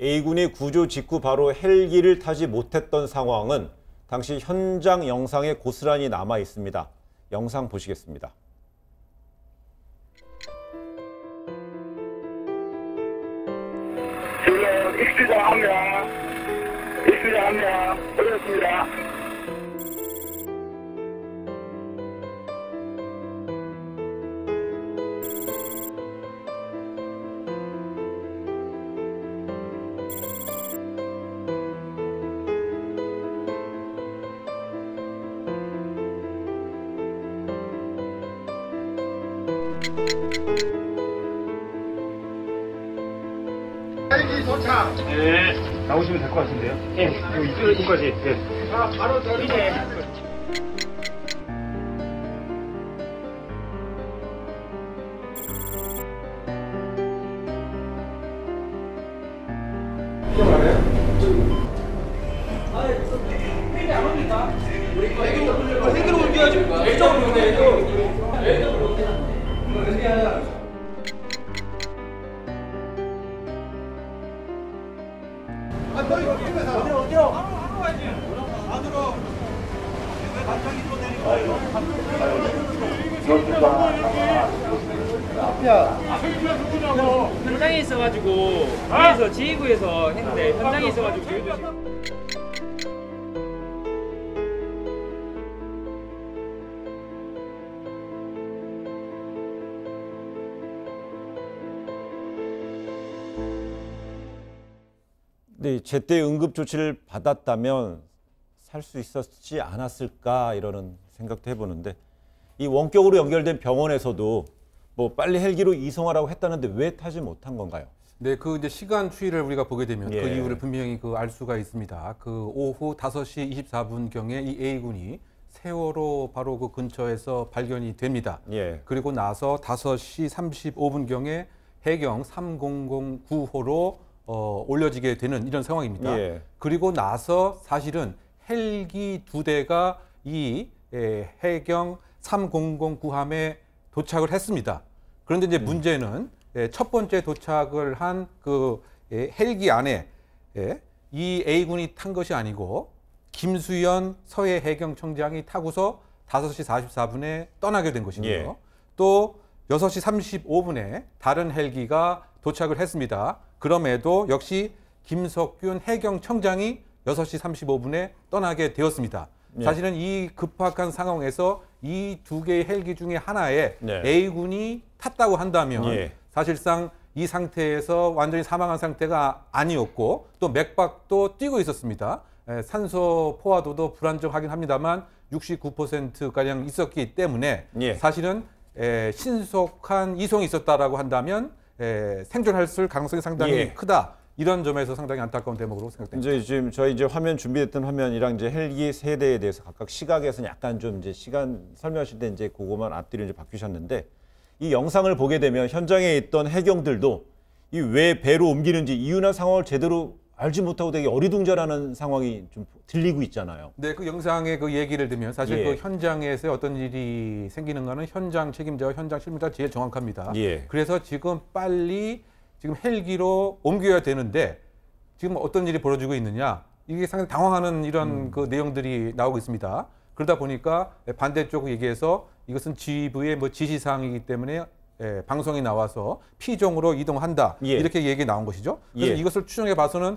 A군이 구조 직후 바로 헬기를 타지 못했던 상황은 당시 현장 영상에 고스란히 남아 있습니다. 영상 보시겠습니다. 지금 익수자 한 명 올렸습니다. 헬기 도착. 네. 나오시면 될 것 같은데요? 예. 이쪽까지. 예. 바로 저리네. 헬기로 옮겨야지. A쪽으로 오네. A쪽으로 오네. 어디로? 안으로. 왜 갑자기 또 내리고? 현장에 있어가지고 위에서 지휘부에서 했는데 현장에 있어가지고 저희도 네, 제때 응급 조치를 받았다면 살 수 있었지 않았을까 이러는 생각도 해보는데 이 원격으로 연결된 병원에서도 뭐 빨리 헬기로 이송하라고 했다는데 왜 타지 못한 건가요? 네, 그 이제 시간 추이를 우리가 보게 되면 예. 그 이유를 분명히 알 수가 있습니다. 그 오후 5시 24분경에 이 A군이 세월호 바로 그 근처에서 발견이 됩니다. 예. 그리고 나서 5시 35분경에 해경 3009호로 올려지게 되는 이런 상황입니다. 예. 그리고 나서 사실은 헬기 2대가 이 해경 3009함에 도착을 했습니다. 그런데 이제 문제는 첫 번째 도착을 한 그 헬기 안에 이 A군이 탄 것이 아니고 김수현 서해 해경청장이 타고서 5시 44분에 떠나게 된 것이고요. 예. 또 6시 35분에 다른 헬기가 도착을 했습니다. 그럼에도 역시 김석균 해경청장이 6시 35분에 떠나게 되었습니다. 예. 사실은 이 급박한 상황에서 이 두 개의 헬기 중에 하나에 네. A군이 탔다고 한다면 예. 사실상 이 상태에서 완전히 사망한 상태가 아니었고 또 맥박도 뛰고 있었습니다. 산소 포화도도 불안정하긴 합니다만 69%가량 있었기 때문에 예. 사실은 신속한 이송이 있었다라고 한다면 생존할 가능성이 상당히 예. 크다. 이런 점에서 상당히 안타까운 대목으로 생각됩니다. 이제 지금 저희 화면 준비했던 화면이랑 이제 헬기 세대에 대해서 각각 시각에서는 약간 좀 이제 시간 설명하실 때 이제 그거만 앞뒤로 이제 바뀌셨는데 이 영상을 보게 되면 현장에 있던 해경들도 이 왜 배로 옮기는지 이유나 상황을 제대로 알지 못하고 되게 어리둥절하는 상황이 좀 들리고 있잖아요. 네, 그 영상의 그 얘기를 들으면 사실 예. 그 현장에서 어떤 일이 생기는 거는 현장 책임자와 현장 실무자가 제일 정확합니다. 예. 그래서 지금 빨리 지금 헬기로 옮겨야 되는데 지금 어떤 일이 벌어지고 있느냐 이게 상당히 당황하는 이런 그 내용들이 나오고 있습니다. 그러다 보니까 반대쪽 얘기해서 이것은 지휘부의 뭐 지시사항이기 때문에 방송이 나와서 피종으로 이동한다 예. 이렇게 얘기 나온 것이죠. 그래서 예. 이것을 추정해 봐서는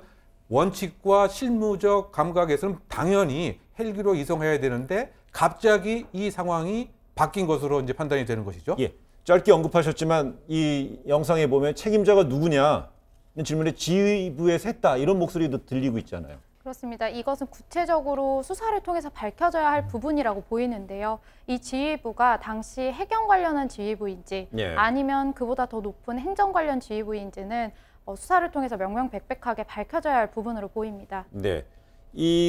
원칙과 실무적 감각에서는 당연히 헬기로 이송해야 되는데 갑자기 이 상황이 바뀐 것으로 이제 판단이 되는 것이죠. 예. 짧게 언급하셨지만 이 영상에 보면 책임자가 누구냐 질문에 지휘부에서 했다 이런 목소리도 들리고 있잖아요. 그렇습니다. 이것은 구체적으로 수사를 통해서 밝혀져야 할 부분이라고 보이는데요. 이 지휘부가 당시 해경 관련한 지휘부인지 예. 아니면 그보다 더 높은 행정 관련 지휘부인지는 수사를 통해서 명명백백하게 밝혀져야 할 부분으로 보입니다. 네.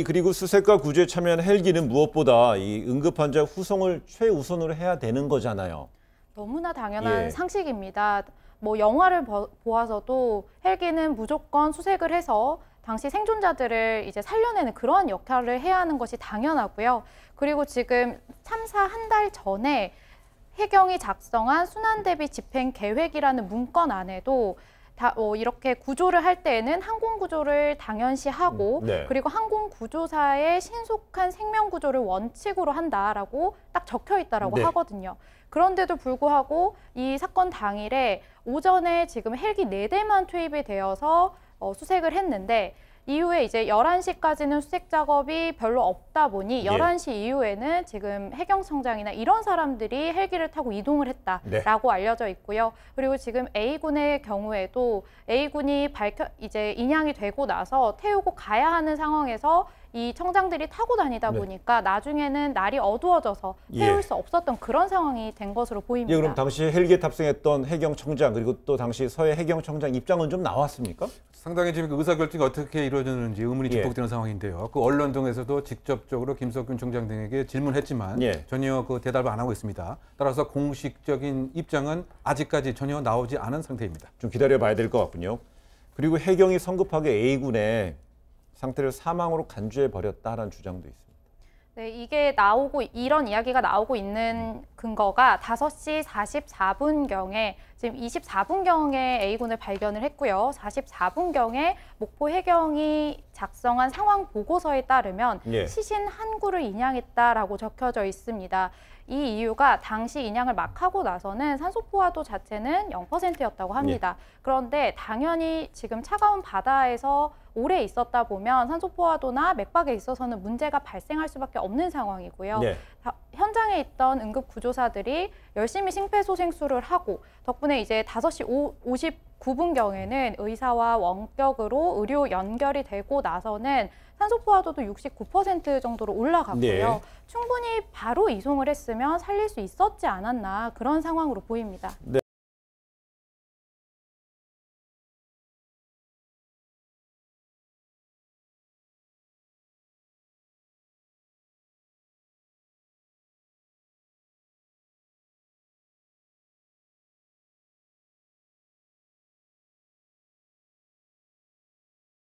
그리고 수색과 구조에 참여한 헬기는 무엇보다 이 응급환자 후송을 최우선으로 해야 되는 거잖아요. 너무나 당연한 예. 상식입니다. 뭐 영화를 보아서도 헬기는 무조건 수색을 해서 당시 생존자들을 이제 살려내는 그러한 역할을 해야 하는 것이 당연하고요. 그리고 지금 참사 한 달 전에 해경이 작성한 순환대비 집행 계획이라는 문건 안에도 이렇게 구조를 할 때에는 항공 구조를 당연시하고 네. 그리고 항공 구조사의 신속한 생명 구조를 원칙으로 한다라고 딱 적혀 있다라고 네. 하거든요. 그런데도 불구하고 이 사건 당일에 오전에 지금 헬기 4대만 투입이 되어서 수색을 했는데 이후에 이제 11시까지는 수색 작업이 별로 없다 보니 예. 11시 이후에는 지금 해경청장이나 이런 사람들이 헬기를 타고 이동을 했다라고 알려져 있고요. 그리고 지금 A군의 경우에도 A군이 이제 인양이 되고 나서 태우고 가야 하는 상황에서 이 청장들이 타고 다니다 네. 보니까 나중에는 날이 어두워져서 태울 예. 수 없었던 그런 상황이 된 것으로 보입니다. 예, 그럼 당시 헬기에 탑승했던 해경청장 그리고 또 당시 서해 해경청장 입장은 좀 나왔습니까? 상당히 지금 그 의사결정이 어떻게 이루어졌는지 의문이 예. 집복되는 상황인데요. 그 언론 등에서도 직접적으로 김석균 총장 등에게 질문했지만 예. 전혀 그 대답을 안 하고 있습니다. 따라서 공식적인 입장은 아직까지 전혀 나오지 않은 상태입니다. 좀 기다려봐야 될 것 같군요. 그리고 해경이 성급하게 A군의 상태를 사망으로 간주해 버렸다라는 주장도 있습니다. 네, 이런 이야기가 나오고 있는 근거가 5시 44분경에 지금 24분경에 A군을 발견을 했고요. 44분경에 목포 해경이 작성한 상황 보고서에 따르면 예. 시신 한 구를 인양했다라고 적혀져 있습니다. 이 이유가 당시 인양을 막 하고 나서는 산소 포화도 자체는 0%였다고 합니다. 그런데 당연히 지금 차가운 바다에서 오래 있었다 보면 산소 포화도나 맥박에 있어서는 문제가 발생할 수밖에 없는 상황이고요. 네. 현장에 있던 응급 구조사들이 열심히 심폐소생술을 하고 덕분에 이제 5시 59분경에는 의사와 원격으로 의료 연결이 되고 나서는 산소 포화도도 69% 정도로 올라갔고요. 네. 충분히 바로 이송을 했으면 살릴 수 있었지 않았나 그런 상황으로 보입니다. 네.